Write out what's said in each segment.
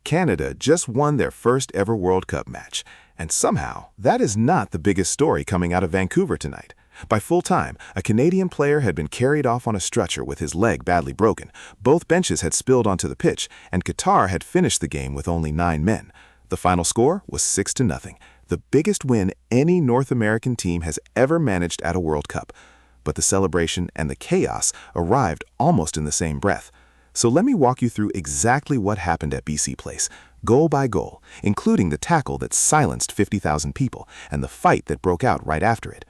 Canada just won their first ever World Cup match, and somehow that is not the biggest story coming out of Vancouver tonight. By full time, a Canadian player had been carried off on a stretcher with his leg badly broken, both benches had spilled onto the pitch, and Qatar had finished the game with only 9 men. The final score was 6-0, the biggest win any North American team has ever managed at a World Cup. But the celebration and the chaos arrived almost in the same breath. So let me walk you through exactly what happened at BC Place, goal by goal, including the tackle that silenced 50,000 people and the fight that broke out right after it.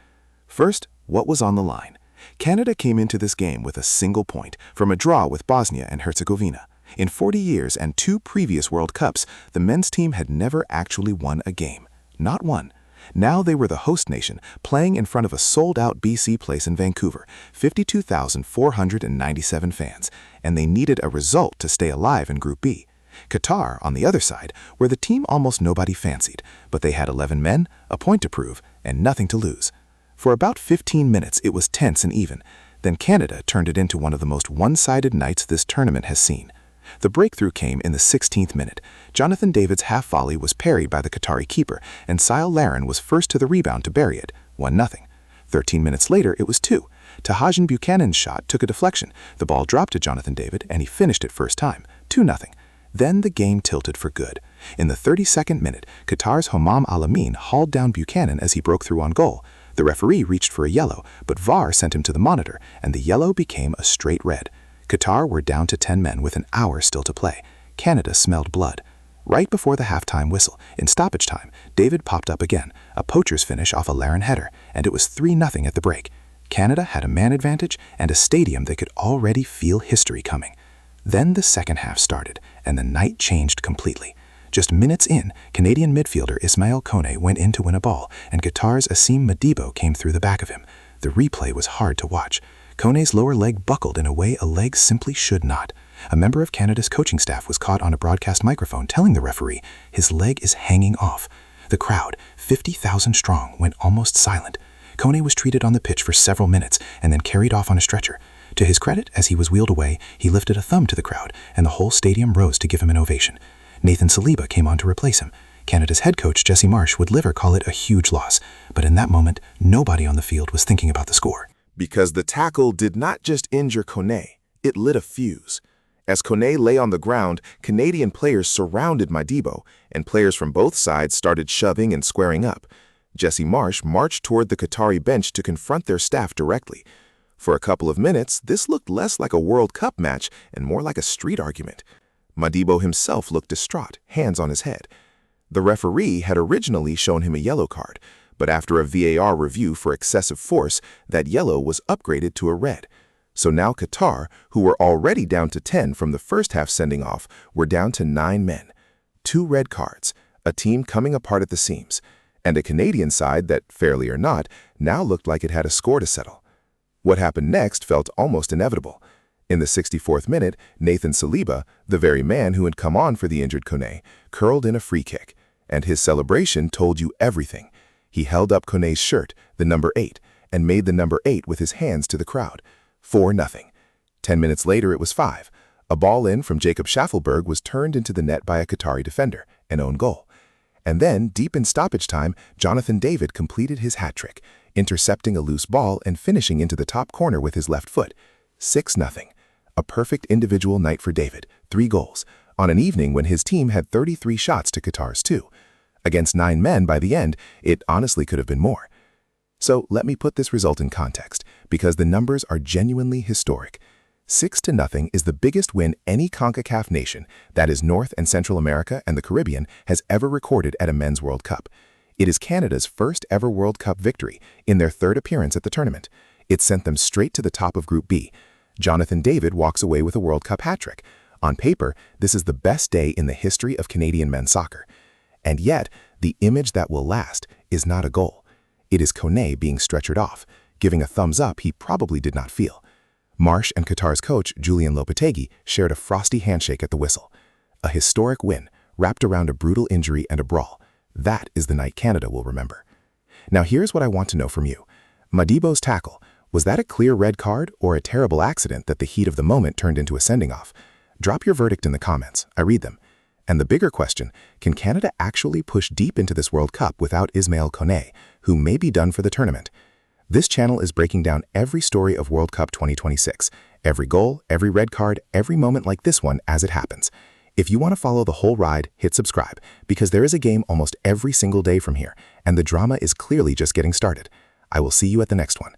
First, what was on the line? Canada came into this game with a single point from a draw with Bosnia and Herzegovina. In 40 years and 2 previous World Cups, the men's team had never actually won a game. Not one. Now they were the host nation, playing in front of a sold-out BC Place in Vancouver, 52,497 fans, and they needed a result to stay alive in Group B. Qatar, on the other side, were the team almost nobody fancied, but they had 11 men, a point to prove, and nothing to lose. For about 15 minutes it was tense and even. Then Canada turned it into one of the most one-sided nights this tournament has seen. The breakthrough came in the 16th minute. Jonathan David's half volley was parried by the Qatari keeper, and Larin was first to the rebound to bury it, 1-0. 13 minutes later, it was 2. Tahajan Buchanan's shot took a deflection. The ball dropped to Jonathan David, and he finished it first time, 2-0. Then the game tilted for good. In the 32nd minute, Qatar's Homam Al-Amin hauled down Buchanan as he broke through on goal. The referee reached for a yellow, but VAR sent him to the monitor, and the yellow became a straight red. Qatar were down to 10 men with an hour still to play. Canada smelled blood. Right before the halftime whistle, in stoppage time, David popped up again, a poacher's finish off a Larin header, and it was 3-0 at the break. Canada had a man advantage and a stadium that could already feel history coming. Then the second half started, and the night changed completely. Just minutes in, Canadian midfielder Ismaël Koné went in to win a ball, and Qatar's Assim Madibo came through the back of him. The replay was hard to watch. Koné's lower leg buckled in a way a leg simply should not. A member of Canada's coaching staff was caught on a broadcast microphone telling the referee his leg is hanging off. The crowd, 50,000 strong, went almost silent. Koné was treated on the pitch for several minutes and then carried off on a stretcher. To his credit, as he was wheeled away, he lifted a thumb to the crowd, and the whole stadium rose to give him an ovation. Saliba came on to replace him. Canada's head coach, Jesse Marsch, would live or call it a huge loss, but in that moment, nobody on the field was thinking about the score. Because the tackle did not just injure Koné, it lit a fuse. As Koné lay on the ground, Canadian players surrounded Madibo, and players from both sides started shoving and squaring up. Jesse Marsch marched toward the Qatari bench to confront their staff directly. For a couple of minutes, this looked less like a World Cup match and more like a street argument. Madibo himself looked distraught, hands on his head. The referee had originally shown him a yellow card, but after a VAR review for excessive force, that yellow was upgraded to a red. So now Qatar, who were already down to 10 from the first half sending off, were down to 9 men. 2 red cards, a team coming apart at the seams, and a Canadian side that, fairly or not, now looked like it had a score to settle. What happened next felt almost inevitable. In the 64th minute, Saliba, the very man who had come on for the injured Koné, curled in a free kick, and his celebration told you everything. He held up Koné's shirt, the number 8, and made the number 8 with his hands to the crowd. 4-0. 10 minutes later it was 5. A ball in from Jacob Schaffelberg was turned into the net by a Qatari defender, an own goal. And then, deep in stoppage time, Jonathan David completed his hat trick, intercepting a loose ball and finishing into the top corner with his left foot. 6-0. A perfect individual night for David, 3 goals, on an evening when his team had 33 shots to Qatar's 2. Against 9 men by the end, it honestly could have been more. So let me put this result in context, because the numbers are genuinely historic. 6-0 is the biggest win any CONCACAF nation, that is North and Central America and the Caribbean, has ever recorded at a men's World Cup. It is Canada's first ever World Cup victory in their 3rd appearance at the tournament. It sent them straight to the top of Group B. Jonathan David walks away with a World Cup hat-trick. On paper, this is the best day in the history of Canadian men's soccer. And yet, the image that will last is not a goal. It is Koné being stretchered off, giving a thumbs up he probably did not feel. Marsch and Qatar's coach, Julian Lopetegui, shared a frosty handshake at the whistle. A historic win, wrapped around a brutal injury and a brawl. That is the night Canada will remember. Now here's what I want to know from you. Madibo's tackle, was that a clear red card or a terrible accident that the heat of the moment turned into a sending off? Drop your verdict in the comments. I read them. And the bigger question, can Canada actually push deep into this World Cup without Ismaël Koné, who may be done for the tournament? This channel is breaking down every story of World Cup 2026, every goal, every red card, every moment like this one as it happens. If you want to follow the whole ride, hit subscribe, because there is a game almost every single day from here, and the drama is clearly just getting started. I will see you at the next one.